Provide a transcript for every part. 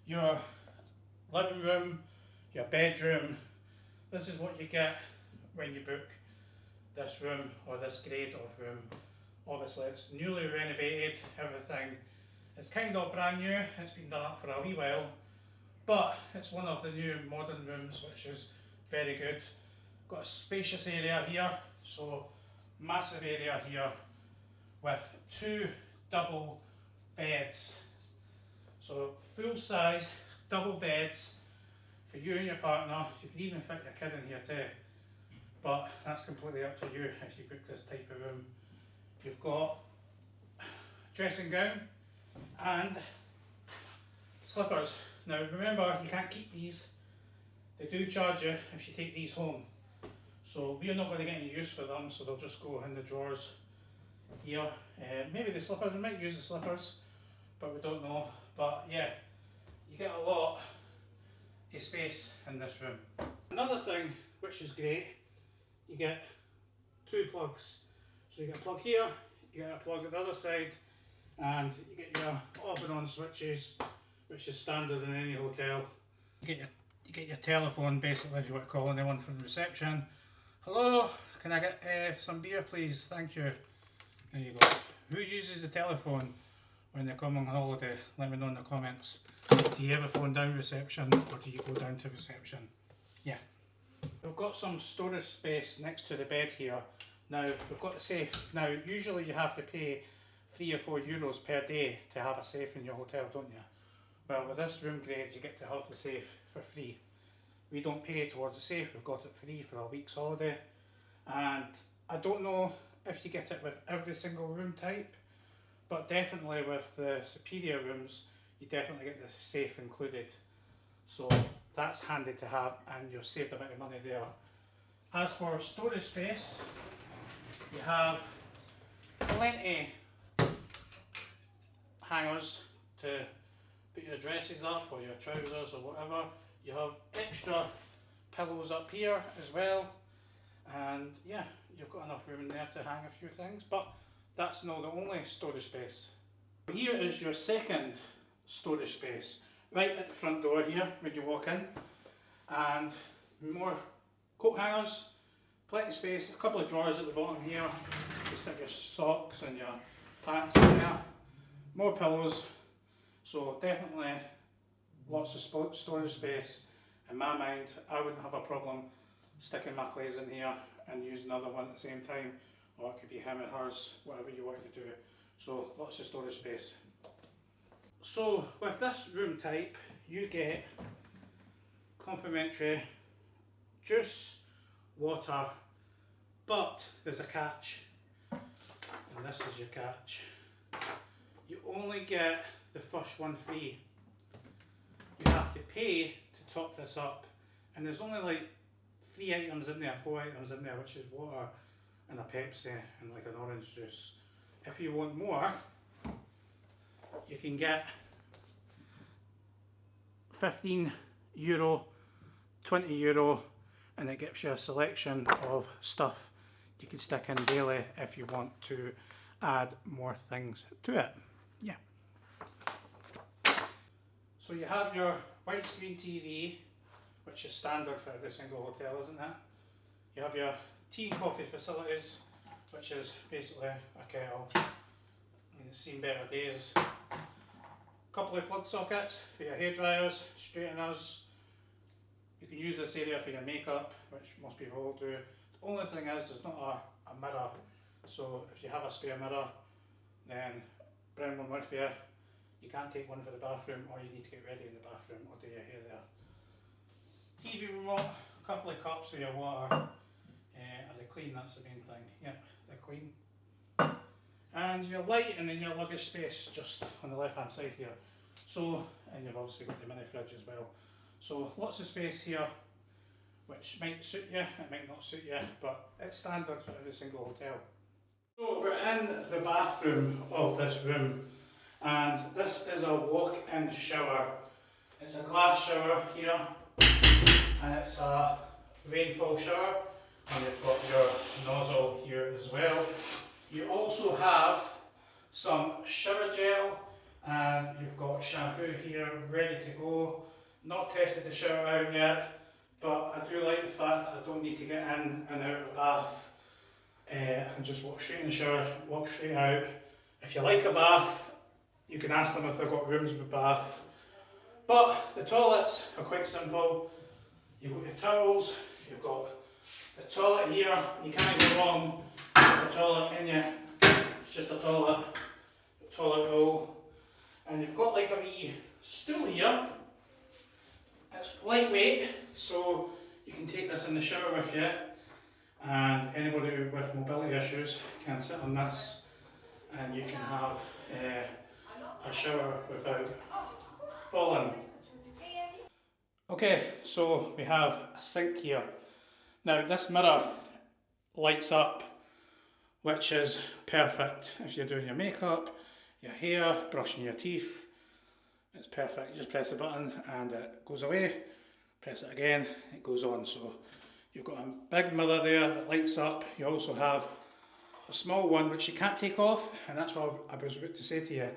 your living room, your bedroom. This is what you get when you book this room or this grade of room. Obviously it's newly renovated, everything is kind of brand new, it's been done up for a wee while, but it's one of the new modern rooms which is very good. Got a spacious area here, so massive area here with 2 double beds. So full size double beds for you and your partner. You can even fit your kid in here too, but that's completely up to you if you book this type of room. You've got dressing gown and slippers. Now remember, you can't keep these. They do charge you if you take these home. So we are not going to get any use for them, so they'll just go in the drawers here. Maybe the slippers, we might use the slippers, but we don't know. But yeah, you get a lot of space in this room. Another thing which is great, you get 2 plugs. So you get a plug here, you get a plug at the other side, and you get your off and on switches, which is standard in any hotel. You get your telephone, basically, if you want to call anyone from reception. Hello, can I get some beer please? Thank you. There you go. Who uses the telephone when they come on holiday? Let me know in the comments. Do you ever phone down reception or do you go down to reception? Yeah. We've got some storage space next to the bed here. Now we've got the safe. Now usually you have to pay €3 or €4 per day to have a safe in your hotel, don't you? Well, with this room grade you get to have the safe for free. We don't pay towards the safe, we've got it free for a week's holiday. And I don't know if you get it with every single room type, but definitely with the superior rooms you definitely get the safe included. So that's handy to have and you've saved a bit of money there. As for storage space, you have plenty hangers to put your dresses up or your trousers or whatever. You have extra pillows up here as well, and yeah, you've got enough room in there to hang a few things, but that's not the only storage space. Here is your second storage space, right at the front door here when you walk in, and more coat hangers, plenty of space, a couple of drawers at the bottom here, you stick your socks and your pants in there, more pillows, so definitely lots of storage space. In my mind, I wouldn't have a problem sticking my clothes in here and using another one at the same time, or it could be him and hers, whatever you want to do. So lots of storage space. So with this room type, you get complimentary juice, water, but there's a catch, and this is your catch. You only get the first one free. You have to pay to top this up, and there's only like 3 items in there, 4 items in there, which is water and a Pepsi and like an orange juice. If you want more, you can get €15, €20, and it gives you a selection of stuff you can stick in daily if you want to add more things to it. Yeah. So you have your widescreen TV, which is standard for every single hotel, isn't it? You have your tea and coffee facilities, which is basically a kettle. I mean, it's seen better days. A couple of plug sockets for your hair dryers, straighteners. You can use this area for your makeup, which most people will do. The only thing is there's not a mirror, so if you have a spare mirror, then bring one with you. You can't take one for the bathroom, or you need to get ready in the bathroom or do your hair there. TV remote, a couple of cups for your water. Are they clean? That's the main thing. Yep, they're clean. And your light and then your luggage space just on the left hand side here. So, and you've obviously got the mini fridge as well. So lots of space here, which might suit you, it might not suit you, but it's standard for every single hotel. So we're in the bathroom of this room, and this is a walk-in shower. It's a glass shower here, and it's a rainfall shower, and you've got your nozzle here as well. You also have some shower gel, and you've got shampoo here ready to go. Not tested the shower out yet, but I do like the fact that I don't need to get in and out of the bath. I can just walk straight in the shower, walk straight out. If you like a bath, you can ask them if they've got rooms with bath. But the toilets are quite simple. You've got your towels, you've got the toilet here. You can't go wrong with the toilet, can you? It's just a toilet roll. And you've got like a wee stool here. It's lightweight, so you can take this in the shower with you. And anybody with mobility issues can sit on this and you can have a shower without falling. Okay, so we have a sink here. Now this mirror lights up, which is perfect if you're doing your makeup, your hair, brushing your teeth. It's perfect. You just press the button and it goes away. Press it again, it goes on. So you've got a big mirror there that lights up. You also have a small one which you can't take off, and that's what I was about to say to you.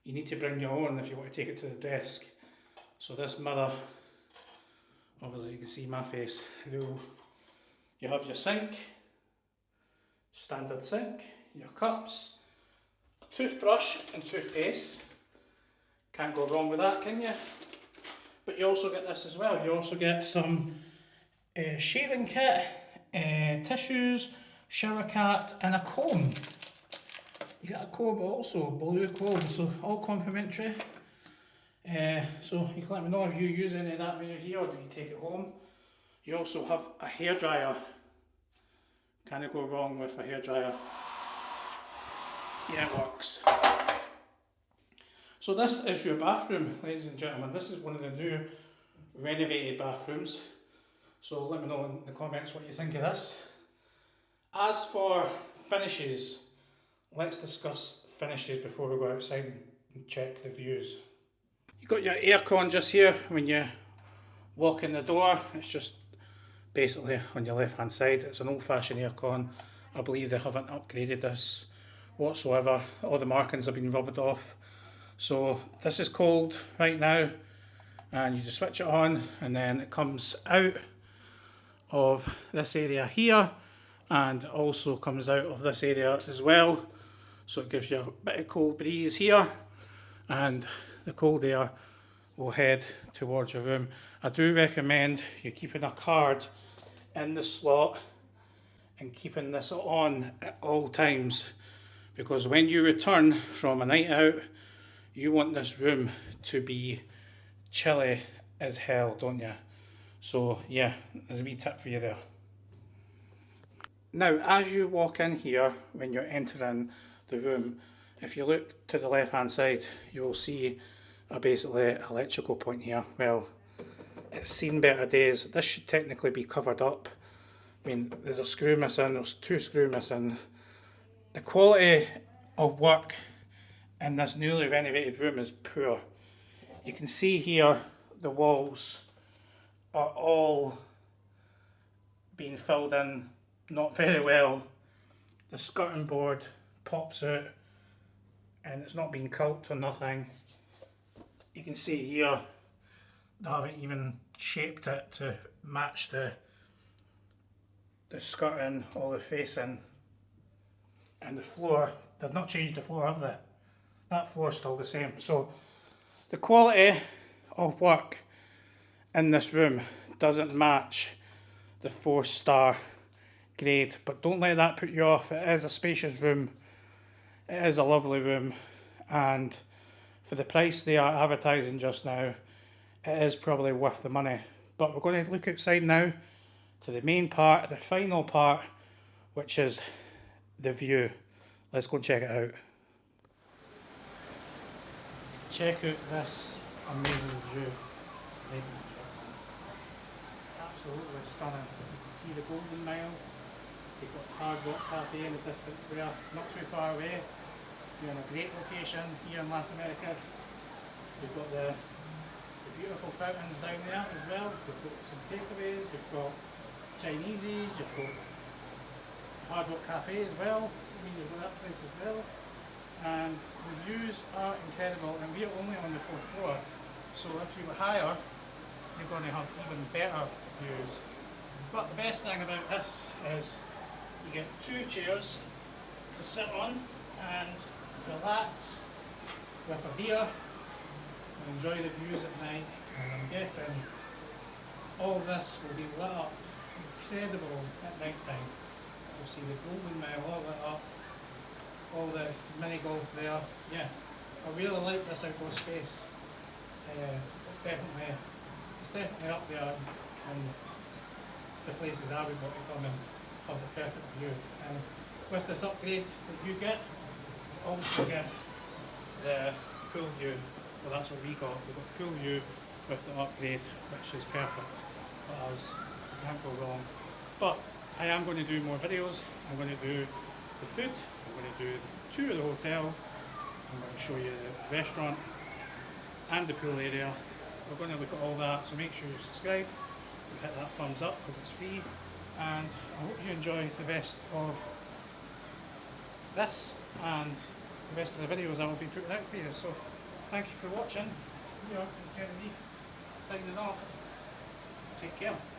You need to bring your own if you want to take it to the desk. So this mirror, obviously you can see my face. You have your sink, standard sink, your cups, a toothbrush and toothpaste. Can't go wrong with that, can you? But you also get this as well. You also get some shaving kit, tissues, shower cap and a comb. You get a comb also, blue comb, so all complimentary. So you can let me know if you use any of that when you're here or do you take it home. You also have a hairdryer. Can't go wrong with a hairdryer. Yeah, it works. So this is your bathroom, ladies and gentlemen. This is one of the new renovated bathrooms. So let me know in the comments what you think of this. As for finishes, let's discuss finishes before we go outside and check the views. You've got your aircon just here when you walk in the door. It's just basically on your left hand side. It's an old-fashioned aircon. I believe they haven't upgraded this whatsoever. All the markings have been rubbed off. So this is cold right now, and you just switch it on and then it comes out of this area here and also comes out of this area as well. So it gives you a bit of cold breeze here and the cold air will head towards your room. I do recommend you keeping a card in the slot and keeping this on at all times, because when you return from a night out, you want this room to be chilly as hell, don't you? So yeah, there's a wee tip for you there. Now, as you walk in here, when you're entering the room, if you look to the left hand side, you will see a basically electrical point here. Well, it's seen better days. This should technically be covered up. I mean, there's a screw missing, there's 2 screws missing. The quality of work in this newly renovated room is poor. You can see here the walls are all being filled in not very well. The skirting board pops out and it's not been caulked or nothing. You can see here they haven't even shaped it to match the skirting or the facing. And the floor, they've not changed the floor, have they? That floor's still the same. So the quality of work in this room doesn't match the 4-star grade, but don't let that put you off. It is a spacious room, it is a lovely room, and for the price they are advertising just now, it is probably worth the money. But we're going to look outside now to the main part, the final part, which is the view. Let's go and check it out. Check out this amazing view, ladies and gentlemen. It's absolutely stunning. You can see the Golden Mile. You've got Hard Rock Cafe in the distance there, not too far away. You're in a great location here in Las Americas. You've got the beautiful fountains down there as well. You've got some takeaways, you've got Chinese's, you've got Hard Rock Cafe as well. I mean, you've got that place as well. and the views are incredible, and we're only on the 4th floor, so if you were higher you're going to have even better views. But the best thing about this is you get 2 chairs to sit on and relax with a beer and enjoy the views at night. And I'm guessing all this will be lit up incredible at night time. You'll see the Golden Mile all lit up, all the mini golf there. Yeah, I really like this outdoor space. It's definitely up there in the places I would want to come and have the perfect view. And with this upgrade that you get, you also get the pool view. Well, that's what we got. We got pool view with the upgrade, which is perfect for us. You can't go wrong. But I am going to do more videos. I'm going to do the food. I'm going to do the tour of the hotel. I'm going to show you the restaurant and the pool area. We're going to look at all that, so make sure you subscribe, you hit that thumbs up because it's free, and I hope you enjoy the rest of this and the rest of the videos I will be putting out for you. So thank you for watching. We are in Tenerife, signing off. Take care.